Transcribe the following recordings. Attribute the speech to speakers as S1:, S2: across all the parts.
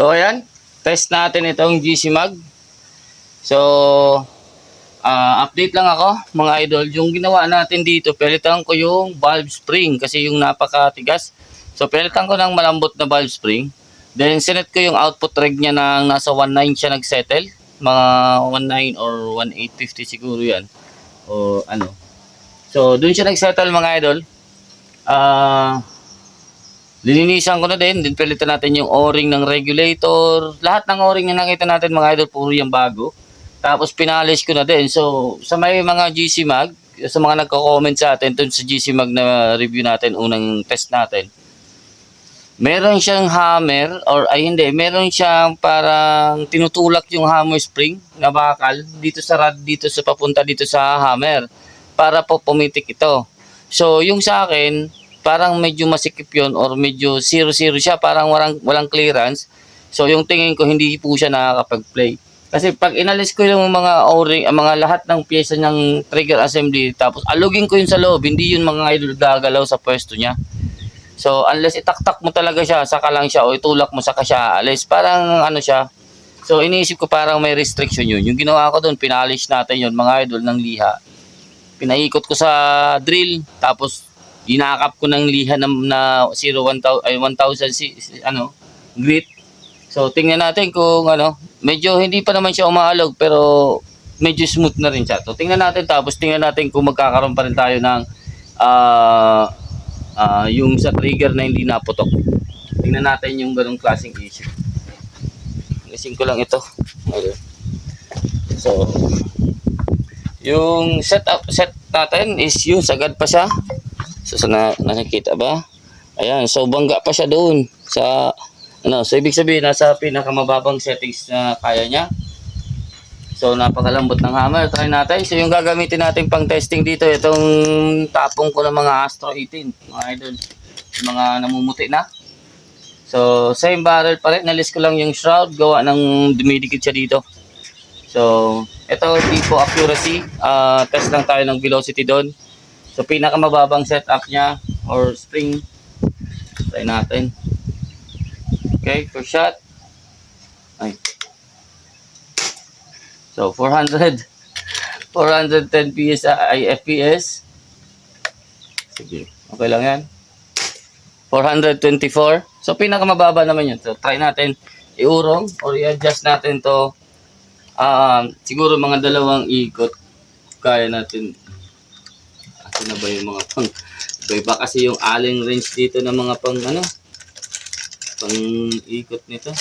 S1: So ayan, test natin itong GC Mag. So update lang ako mga idol. Yung ginawa natin dito, palitan ko yung valve spring kasi yung napakatigas. So palitan ko ng malambot na valve spring. Then sinet ko yung output reg niya na nasa 1.9 siya nagsettle. Mga 1.9 or 1.850 siguro yan. O ano. So dun siya nagsettle mga idol. Lininisan ko na din palitan natin yung o-ring ng regulator. Lahat ng o-ring na nakita natin mga idol, puro yung bago. Tapos pinalis ko na din. So, sa may mga GC Mag, sa mga nagko-comment sa atin dun sa GC Mag na review natin, unang test natin. Meron siyang hammer, or ay hindi, meron siyang parang tinutulak yung hammer spring na bakal dito sa rod, dito sa papunta dito sa hammer para po pumitik ito. So, yung sa akin, parang medyo masikip yun or medyo zero-zero siya, parang walang clearance. So, yung tingin ko, hindi po siya nakakapag-play. Kasi pag inalis ko yung mga o-ring, mga lahat ng pyesa ng trigger assembly, tapos alugin ko yun sa loob, hindi yun mga idol gagalaw sa pwesto niya. So, unless itaktak mo talaga siya, saka lang siya, o itulak mo saka siya aalis. Parang ano siya. So, iniisip ko parang may restriction yun. Yung ginawa ko doon, pinalish natin yun, mga idol, ng liha. Pinaikot ko sa drill, tapos ginakap ko ng liha na 1,000 ano, grit. So, tingnan natin kung ano, medyo hindi pa naman siya umaalog, pero medyo smooth na rin siya. So, tingnan natin, tapos tingnan natin kung magkakaroon pa rin tayo ng yung sa trigger na hindi naputok. Tingnan natin yung ganong klaseng issue. Gising ko lang ito. Okay. So, yung set natin is yung sagad pa siya. So, nakikita ba? Ayan, so bangga pa siya doon sa ano, so ibig sabihin nasa pinakamababang settings na kaya niya. So napakalambot ng hammer, try natin. So yung gagamitin natin pang testing dito, itong tapong ko ng mga Astro 18, mga idol, mga namumuti na. So same barrel pa rin, nalis ko lang yung shroud, gawa ng dumidikit siya dito. So ito tipo accuracy, test lang tayo ng velocity doon. So pinakamababang setup niya or spring, try natin. Okay, first shot. Ay. So 410 PSI FPS. Sige, okay lang yan. 424. So pinakamababa naman yun. So try natin iurong or i-adjust natin to. Siguro mga dalawang ikot kaya natin. Kasi na ba yung mga pang iba kasi yung allen range dito ng mga pang ano, pang ikot nito.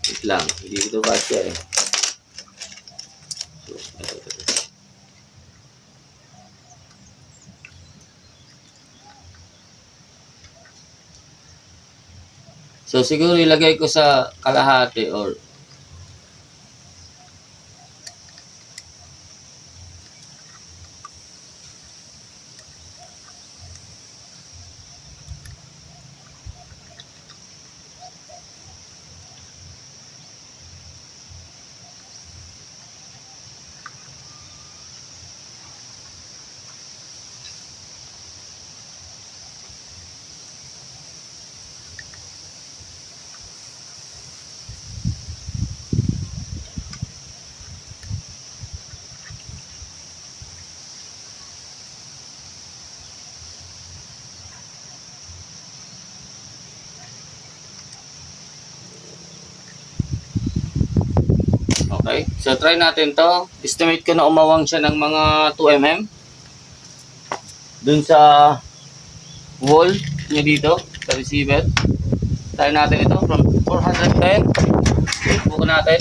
S1: Wait lang, hindi ko kasya eh. So siguro ilagay ko sa kalahati or okay. So try natin to. Estimate ko na umawang siya ng mga 2 mm. Dun sa wall niya dito, sa receiver. Try natin ito from 410. Okay, buko natin.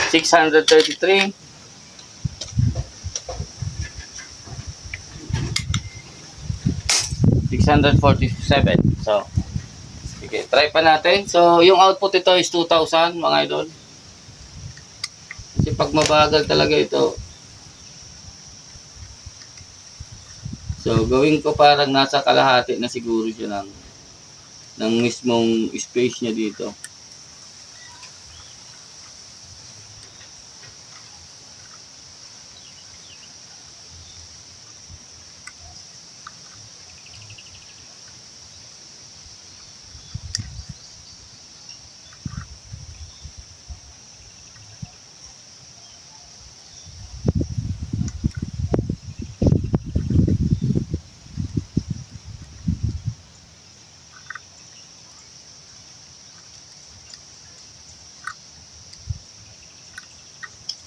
S1: 633. 647. So, sige, try pa natin. So, yung output ito is 2,000 mga idol. Kasi pag mabagal talaga ito. So, gawin ko parang nasa kalahati na siguro siya ng mismong space niya dito.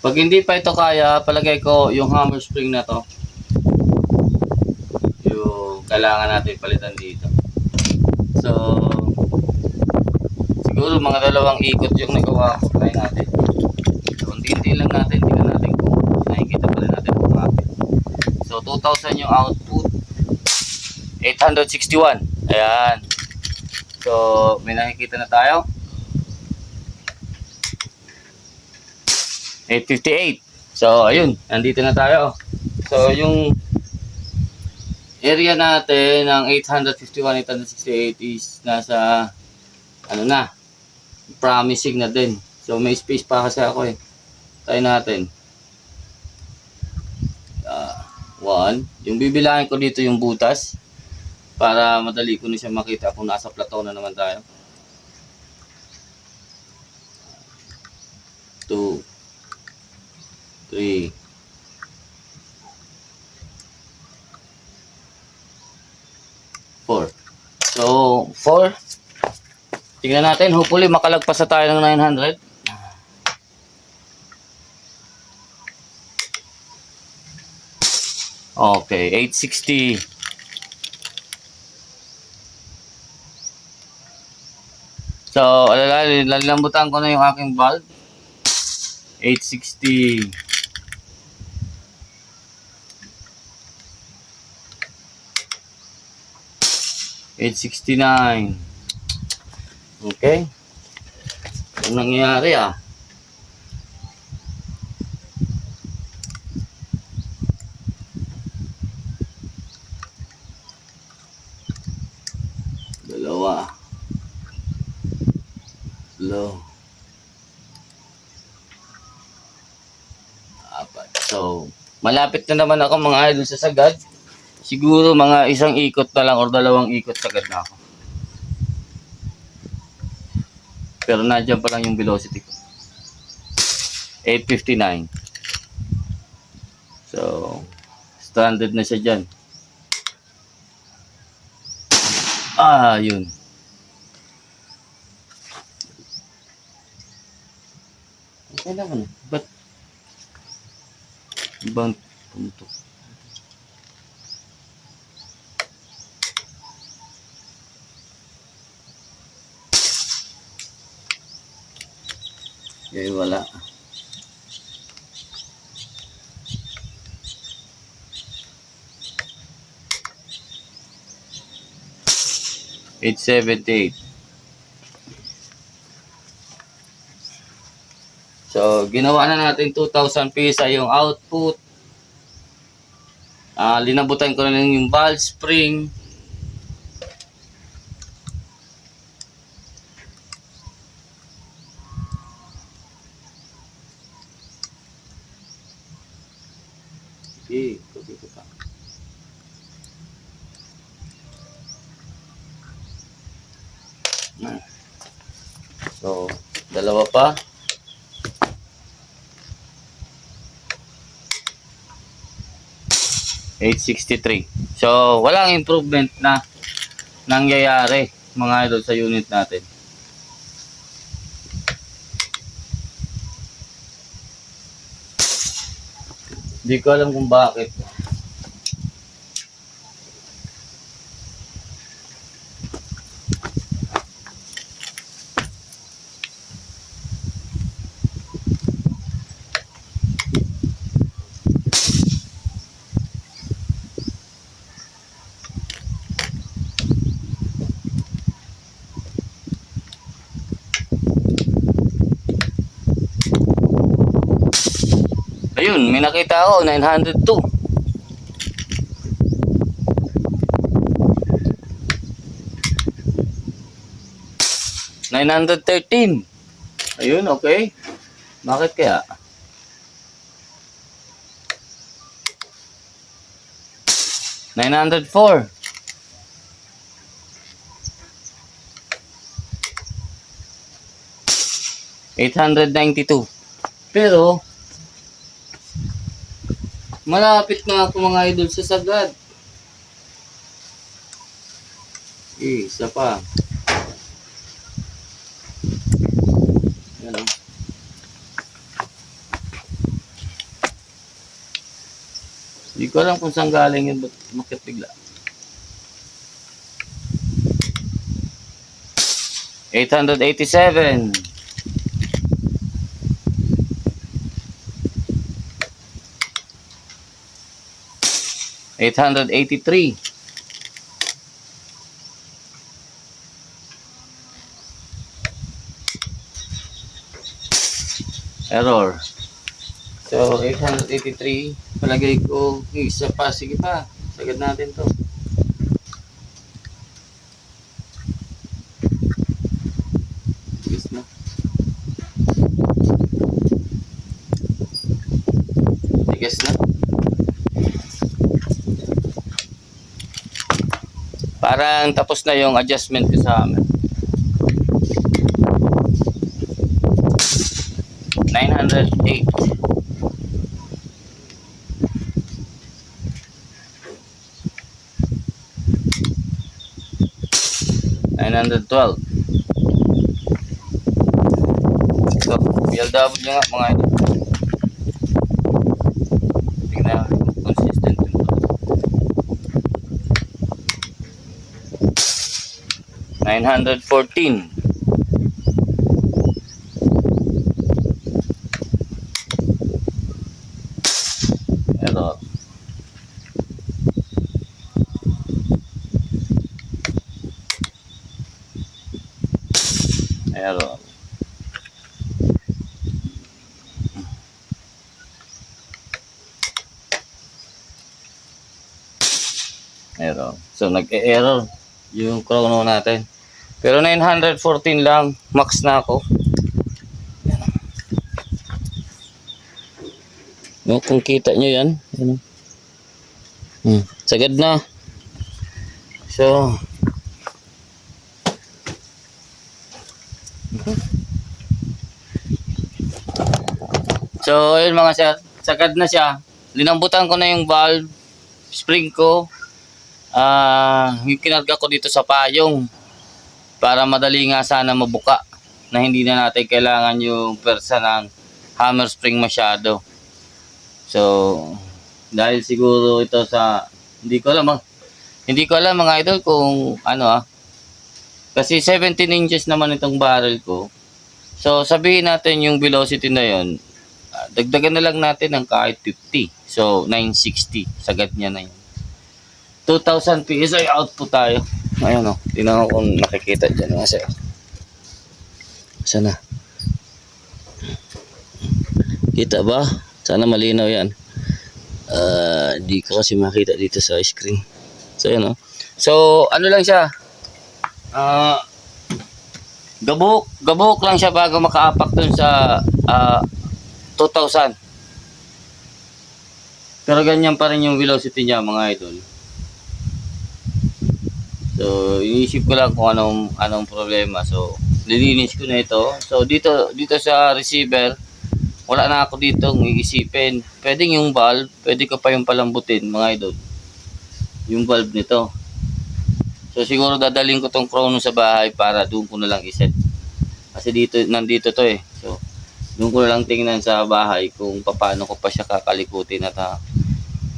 S1: Pag hindi pa ito kaya, palagay ko yung hammer spring na to, yung kailangan natin palitan dito. So, siguro mga 2 ikot yung nagawa ko. Try natin. So, unti-unti lang natin. Tingnan natin kung nakikita pa rin natin kung natin. So, 2,000 yung output. 861. Ayan. So, may nakikita na tayo. 858. So, ayun. Nandito na tayo. So, yung area natin ng 851, 868 is nasa ano na, promising na din. So, may space pa kasi ako eh. Try natin. 1. Yung bibilangin ko dito yung butas para madali ko na siya makita kung nasa plateau na naman tayo. 2, 3, 4. So, 4. Tingnan natin. Hopefully, makalagpas na tayo ng 900. Okay, 860. So, lalalambutan ko na yung aking valve. 860. 869. Okay. Anong nangyayari ah? Dalawa. Low. 4. So, malapit na naman ako mga idol sa sagad. Siguro mga 1 ikot na lang or 2 ikot sagad na ako. Pero nandiyan pa lang yung velocity ko. 859. So, stranded na siya dyan. Yun. Okay naman. Ba't ibang pumutok? Okay, wala. $878. So, ginawa na natin 2,000 pisa yung output. Linabutan ko na lang yung valve spring. Okay, copy ko pa. So, 2 pa. $863. So, walang improvement na nangyayari mga idol sa unit natin. Hindi ko alam kung bakit. Ayun, may nakita ako, 902. $913. Ayun, okay. Bakit kaya? $904. $892. Pero malapit na ako mga idol sa sagad. Isa pa. Yan o. Hindi ko alam kung saan galing yun, ba't bakit bigla. 887. 883. Error. So, 883. Palagay ko, isa pa. Sige pa. Sagad natin to. Tigas na. Tigas na. Parang tapos na yung adjustment ko sa amin. 908. 912. So, PLW nga mga ito. Tingnan consistent yung 914. Error. Error. Error. So, nag-error yung chrono natin. Pero 914 lang. Max na ako. No, kung kita nyo yan. Sagad na. So, ayun mga sir. Sagad na siya. Linambutan ko na yung valve. Spring ko. Yung kinarga ko dito sa payong. Para madali nga sana mabuka. Na hindi na natin kailangan yung persa ng hammer spring masyado. So, dahil siguro ito sa hindi ko alam mga idol kung ano kasi 17 inches naman itong barrel ko. So, sabihin natin yung velocity na yon, dagdagan na lang natin ng kahit 50. So, 960. Sagad niya na yun. 2,000 PSI output tayo. Ayun tingnan ko kung nakikita dyan mga sir. Sana. Kita ba? Sana malinaw yan. Di ko kasi makita dito sa screen. So, yun So, ano lang siya. Gabok lang siya bago makaapak dun sa 2,000. Pero ganyan pa rin yung velocity niya mga idol. So, iniisip ko lang kung anong problema. So, nilinis ko na ito. So, dito sa receiver, wala na ako dito iisipin. Pwedeng yung valve, pwede ko pa yung palambutin mga idol. Yung valve nito. So, siguro dadalhin ko tong chrono sa bahay para doon ko na lang iset. Kasi nandito to eh. So, doon ko na lang tingnan sa bahay kung paano ko pa siya kakalikutin at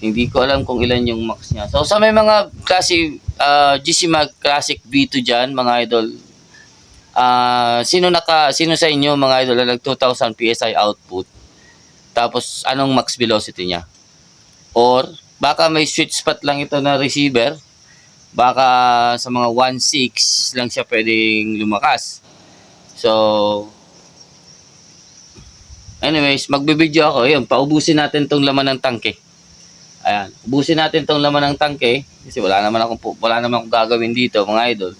S1: hindi ko alam kung ilan yung max niya. So, sa may mga klase GC Mag Classic V2 dyan, mga idol, sino sa inyo mga idol na nag 2,000 PSI output? Tapos, anong max velocity niya? Or, baka may sweet spot lang ito na receiver. Baka sa mga 1.6 lang siya pwedeng lumakas. So, anyways, magbibideo ako. Ayun, paubusin natin tong laman ng tangke. Ayan, ubusin natin tong laman ng tangke kasi wala naman akong gagawin dito mga idol.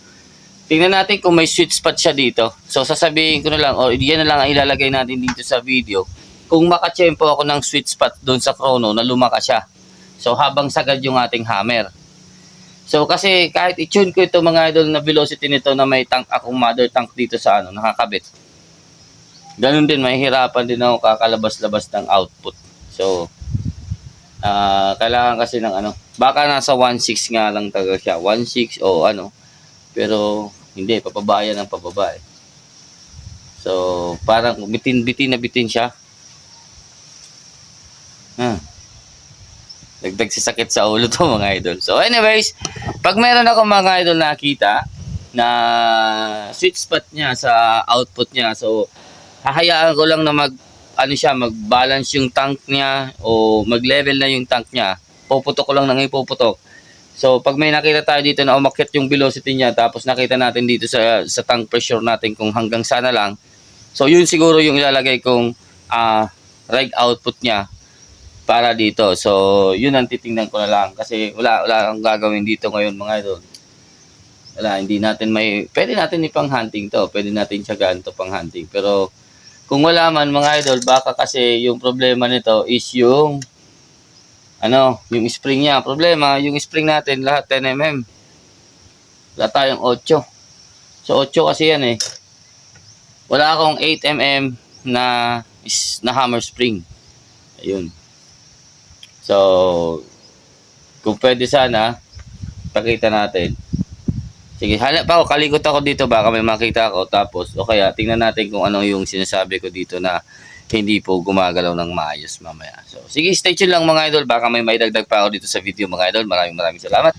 S1: Tingnan natin kung may sweet spot siya dito. So sasabihin ko na lang o yan na lang ang ilalagay natin dito sa video. Kung makatsempo ako ng sweet spot doon sa chrono na lumakas siya. So habang sagad yung ating hammer. So kasi kahit i-tune ko ito mga idol na velocity nito na may tank akong mother tank dito sa nakakabit. Ganun din, mahihirapan din ako kakalabas-labas ng output. So kailangan kasi ng baka nasa 1.6 nga lang talaga siya, 1.6 o pero hindi, papabayan ng pababa eh. So parang bitin na bitin siya. Dagdag si sakit sa ulo to mga idol. So anyways, pag meron ako mga idol nakita na sweet spot niya sa output niya, so hahayaan ko lang na mag-balance yung tank niya o mag-level na yung tank niya. Puputok ko lang ng ipuputok. So pag may nakita tayo dito na umakyat yung velocity niya, tapos nakita natin dito sa tank pressure natin kung hanggang sana lang. So yun siguro yung ilalagay kong reg output niya para dito. So, yun ang titingnan ko na lang kasi wala akong gagawin dito ngayon mga idol. Wala, hindi natin pwede natin ipang hunting to. Pwede natin tiyagaan to pang hunting. Pero, kung wala man mga idol, baka kasi yung problema nito is yung spring niya. Problema, yung spring natin lahat 10 mm. Wala tayong 8. So, 8 kasi yan eh. Wala akong 8 mm na hammer spring. Ayun. So, kung pwede sana, pakita natin. Sige, hanap ako, kalikot ako dito, baka may makita ako. Tapos, o kaya, tingnan natin kung ano yung sinasabi ko dito na hindi po gumagalaw ng maayos mamaya. So, sige, stay tuned lang mga idol. Baka may maidagdag pa ako dito sa video mga idol. Maraming salamat.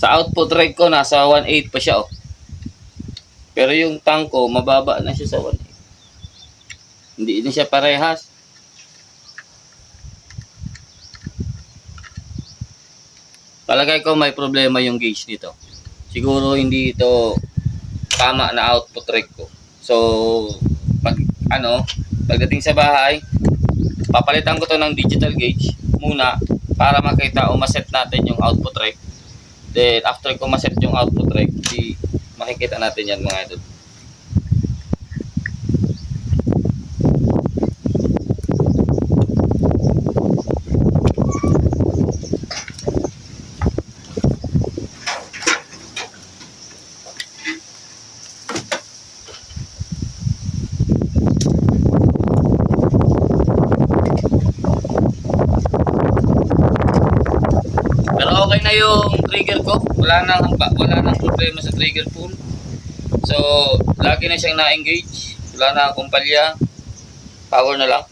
S1: Sa output reg ko, nasa 1.8 pa siya, oh. Pero yung tank ko, mababa na siya sa 1.8. Hindi na siya parehas. Palagay ko may problema yung gauge nito. Siguro hindi ito tama na output reg ko. So, pagdating sa bahay, papalitan ko to ng digital gauge muna para makita o maset natin yung output reg. Then, after ko maset yung output reg, makikita natin yan mga idol. Pero okay na yung trigger ko. Wala nang problema sa trigger pull. So, lagi na siyang na-engage. Wala na akong palya. Power na lang.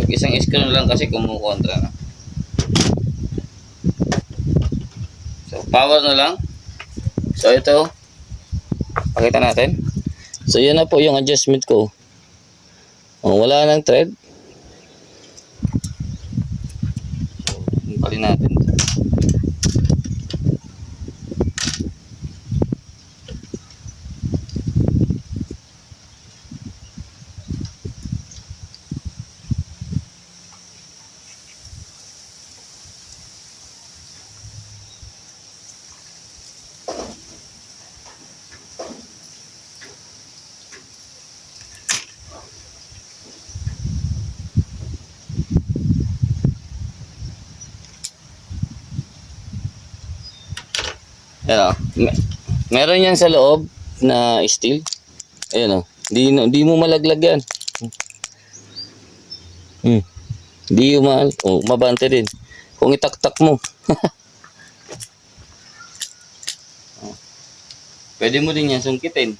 S1: Isang screw lang kasi kumukontra na. So, power na lang. So, ito. Pakita natin. So, yan na po yung adjustment ko. Wala nang thread. So, palin natin. Ayan o. Meron yan sa loob na steel. Ayan o. Di mo malaglag yan. Di mabante din. Kung itaktak mo. Pwede mo din yan sungkitin.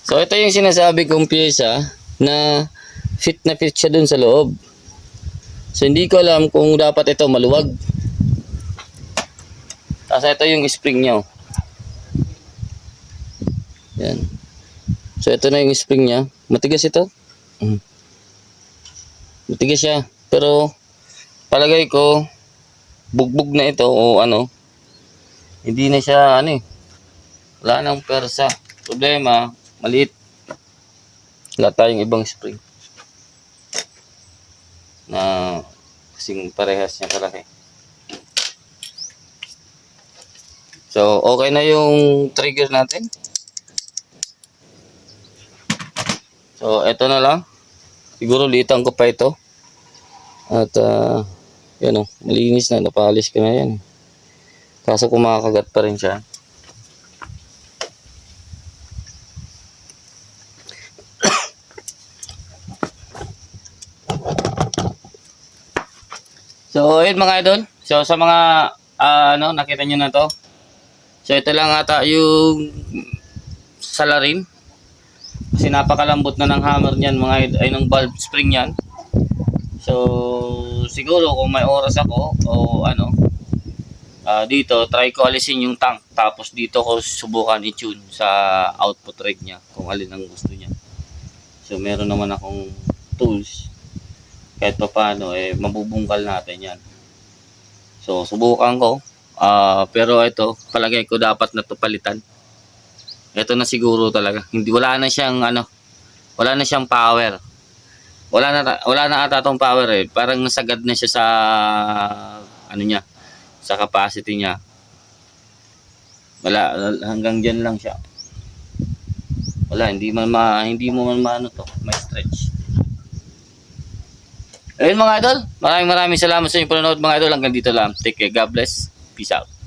S1: So ito yung sinasabi kong pyesa na fit siya dun sa loob. So hindi ko alam kung dapat ito maluwag. Tapos ito yung spring niya. Yan. So ito na yung spring niya. Matigas ito. Matigas siya. Pero palagay ko bugbog na ito o ano. Hindi na siya ano eh. Wala nang persa. Problema, maliit. Wala tayong ibang spring na kasing parehas niya kalaki. So, okay na yung trigger natin. So, eto na lang. Siguro litan ko pa ito. At, yan o, malinis na. Napalis ko na yan. Kaso kumakagat pa rin siya. So, ayun mga idol. So, sa mga nakita nyo na to. So, ito lang ata yung salarin. Kasi napakalambot na ng hammer niyan mga idol, ay ng valve spring yan. So, siguro kung may oras ako o dito, try ko alisin yung tank. Tapos dito ko subukan i-tune sa output rate niya kung alin ang gusto niya. So, meron naman akong tools. Kahit pa paano, mabubungkal natin yan. So, subukan ko. Pero ito, palagay ko dapat na to palitan. Ito na siguro talaga. Wala na siyang wala na siyang power. Wala na ata tong power eh. Parang nasagad na siya sa niya, sa capacity niya. Wala, hanggang diyan lang siya. Wala, hindi mo man to, may stretch. Ayun mga idol, maraming salamat sa inyong panonood mga idol. Hanggang dito lang. Take care, God bless. Peace out.